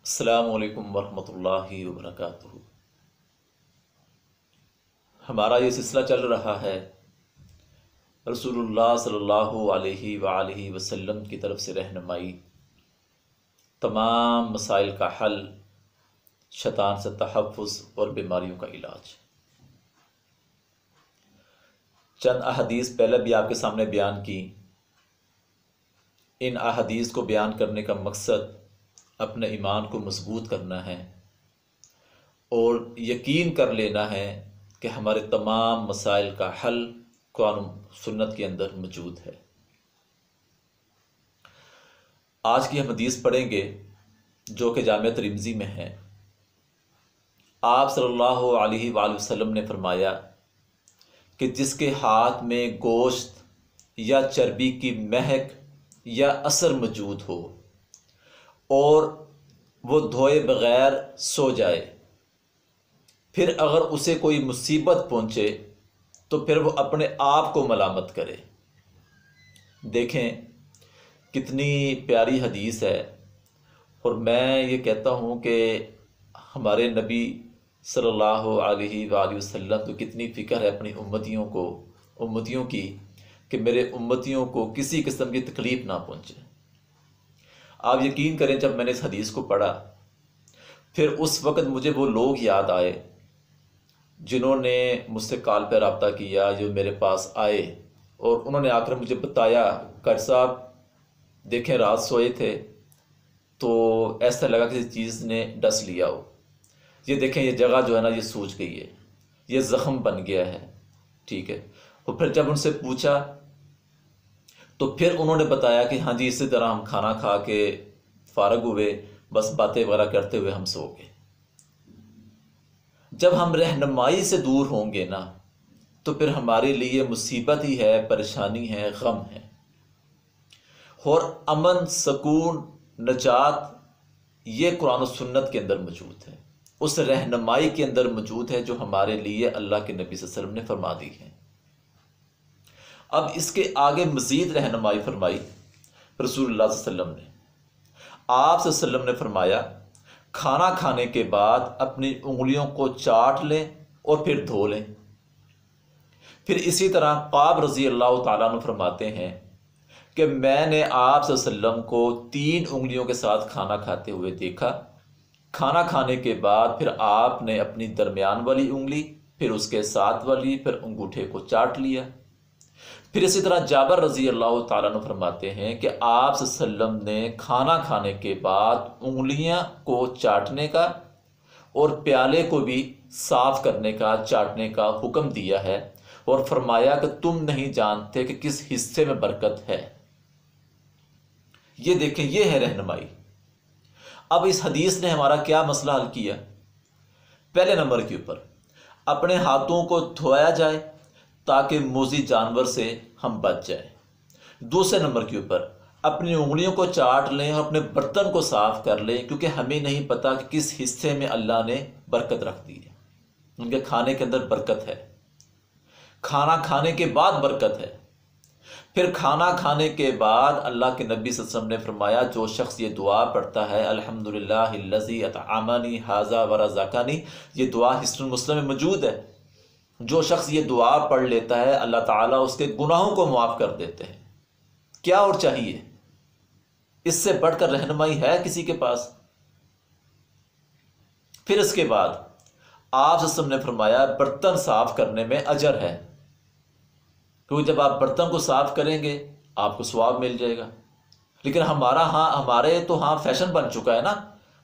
अस्सलामु अलैकुम वरहमतुल्लाहि वबरकातुहू। हमारा ये सिलसिला चल रहा है रसूलुल्लाह सल्लल्लाहु अलैहि वआलिहि वसल्लम की तरफ से रहनुमाई, तमाम मसाइल का हल, शैतान से तहफ़्फ़ुज़ और बीमारियों का इलाज। चंद अहदीस पहले भी आपके सामने बयान की। इन अहदीस को बयान करने का मकसद अपने ईमान को मजबूत करना है और यकीन कर लेना है कि हमारे तमाम मसाइल का हल कुरान सुन्नत के अंदर मौजूद है। आज की हम हदीस पढ़ेंगे जो कि जामिया तिर्मिज़ी में है। आप सल्लल्लाहु अलैहि वसल्लम ने फरमाया कि जिसके हाथ में गोश्त या चर्बी की महक या असर मौजूद हो और वो धोए बग़ैर सो जाए, फिर अगर उसे कोई मुसीबत पहुँचे तो फिर वो अपने आप को मलामत करे। देखें कितनी प्यारी हदीस है। और मैं ये कहता हूँ कि हमारे नबी सल्लल्लाहु अलैहि वसल्लम को कितनी फ़िक्र है अपनी उम्मतियों की कि मेरे उम्मतियों को किसी किस्म की तकलीफ़ ना पहुँचे। आप यकीन करें, जब मैंने इस हदीस को पढ़ा फिर उस वक़्त मुझे वो लोग याद आए जिन्होंने मुझसे कॉल पर रब्ता किया, जो मेरे पास आए और उन्होंने आकर मुझे बताया, क़ारी साहब देखें रात सोए थे तो ऐसा लगा किसी चीज़ ने डस लिया हो, ये देखें ये जगह जो है ना ये सूज गई है, ये ज़ख़म बन गया है। ठीक है। और फिर जब उनसे पूछा तो फिर उन्होंने बताया कि हाँ जी इसी तरह हम खाना खा के फारग हुए, बस बातें वगैरह करते हुए हम सो गए। जब हम रहनुमाई से दूर होंगे ना तो फिर हमारे लिए मुसीबत ही है, परेशानी है, गम है। और अमन, सुकून, नजात ये कुरान और सुन्नत के अंदर मौजूद है, उस रहनुमाई के अंदर मौजूद है जो हमारे लिए अल्लाह के नबी सल्लल्लाहु अलैहि वसल्लम ने फरमा दी है। अब इसके आगे मज़ीद रहनुमाई फरमाई रसूलुल्लाह सल्लल्लाहु अलैहि वसल्लम ने। आप सल्लल्लाहु अलैहि वसल्लम ने फरमाया खाना खाने के बाद अपनी उंगलियों को चाट लें और फिर धो लें। फिर इसी तरह क़ाब रज़ी अल्लाह ताला अन्हु फरमाते हैं कि मैंने आप सल्लल्लाहु अलैहि वसल्लम को 3 उंगलियों के साथ खाना खाते हुए देखा। खाना खाने के बाद फिर आपने अपनी दरमियान वाली उंगली, फिर उसके साथ वाली, फिर अंगूठे को चाट लिया। फिर इसी तरह जाबर रज़ी अल्लाह ताला अन्हु फरमाते हैं कि आप सल्लम ने खाना खाने के बाद उंगलियां को चाटने का और प्याले को भी साफ करने का, चाटने का हुक्म दिया है और फरमाया कि तुम नहीं जानते कि किस हिस्से में बरकत है। ये देखें, ये है रहनुमाई। अब इस हदीस ने हमारा क्या मसला हल किया? पहले नंबर के ऊपर अपने हाथों को धोया जाए ताकि मोज़ी जानवर से हम बच जाए। दूसरे नंबर के ऊपर अपनी उंगलियों को चाट लें और अपने बर्तन को साफ कर लें, क्योंकि हमें नहीं पता कि किस हिस्से में अल्लाह ने बरकत रख दी है। उनके खाने के अंदर बरकत है, खाना खाने के बाद बरकत है। फिर खाना खाने के बाद अल्लाह के नबी सल्लल्लाहु अलैहि वसल्लम ने फरमाया जो शख्स ये दुआ पढ़ता है अल्हम्दुलिल्लाहिल्लज़ी अतअमनी हाज़ा व रज़क़नी, ये दुआ हिस्नुल मुस्लिम में मौजूद है। जो शख्स ये दुआ पढ़ लेता है अल्लाह ताला उसके गुनाहों को माफ़ कर देते हैं। क्या और चाहिए? इससे बढ़कर रहनुमाई है किसी के पास? फिर इसके बाद आप सल्लल्लाहु अलैहि वसल्लम ने फरमाया बर्तन साफ करने में अजर है, क्योंकि जब आप बर्तन को साफ करेंगे आपको सवाब मिल जाएगा। लेकिन हमारे तो फैशन बन चुका है ना,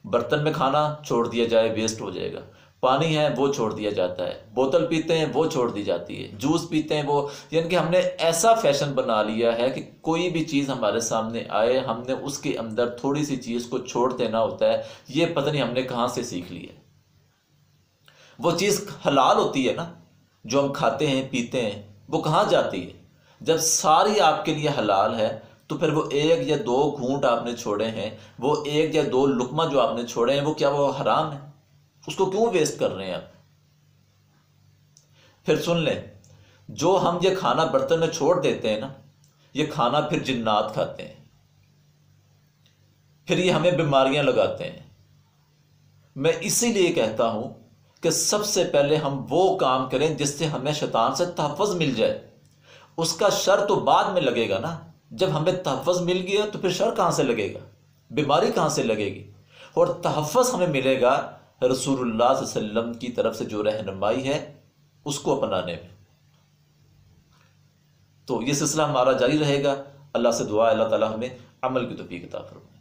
बर्तन में खाना छोड़ दिया जाए, वेस्ट हो जाएगा। पानी है वो छोड़ दिया जाता है, बोतल पीते हैं वो छोड़ दी जाती है, जूस पीते हैं वो, यानी कि हमने ऐसा फैशन बना लिया है कि कोई भी चीज़ हमारे सामने आए हमने उसके अंदर थोड़ी सी चीज़ को छोड़ देना होता है। ये पता नहीं हमने कहाँ से सीख लिया। वो चीज़ हलाल होती है ना जो हम खाते हैं पीते हैं, वो कहाँ जाती है? जब सारी आपके लिए हलाल है तो फिर वो 1 या 2 घूंट आपने छोड़े हैं, वो 1 या 2 लुकमा जो आपने छोड़े हैं, वो क्या वो हराम है? उसको क्यों वेस्ट कर रहे हैं आप? फिर सुन लें, जो हम ये खाना बर्तन में छोड़ देते हैं ना, ये खाना फिर जिन्नात खाते हैं, फिर ये हमें बीमारियां लगाते हैं। मैं इसीलिए कहता हूँ कि सबसे पहले हम वो काम करें जिससे हमें शैतान से तहफ़्फ़ुज़ मिल जाए। उसका शर तो बाद में लगेगा ना। जब हमें तहफ़्फ़ुज़ मिल गया तो फिर शर कहाँ से लगेगा, बीमारी कहाँ से लगेगी। और तहफ़्फ़ुज़ हमें मिलेगा रसूलुल्लाह सल्लल्लाहु अलैहि वसल्लम की तरफ से जो रहनुमाई है उसको अपनाने में। तो ये सिलसिला हमारा जारी रहेगा। अल्लाह से दुआ, अल्लाह ताला हमें अमल की तौफीक अता फरमाए।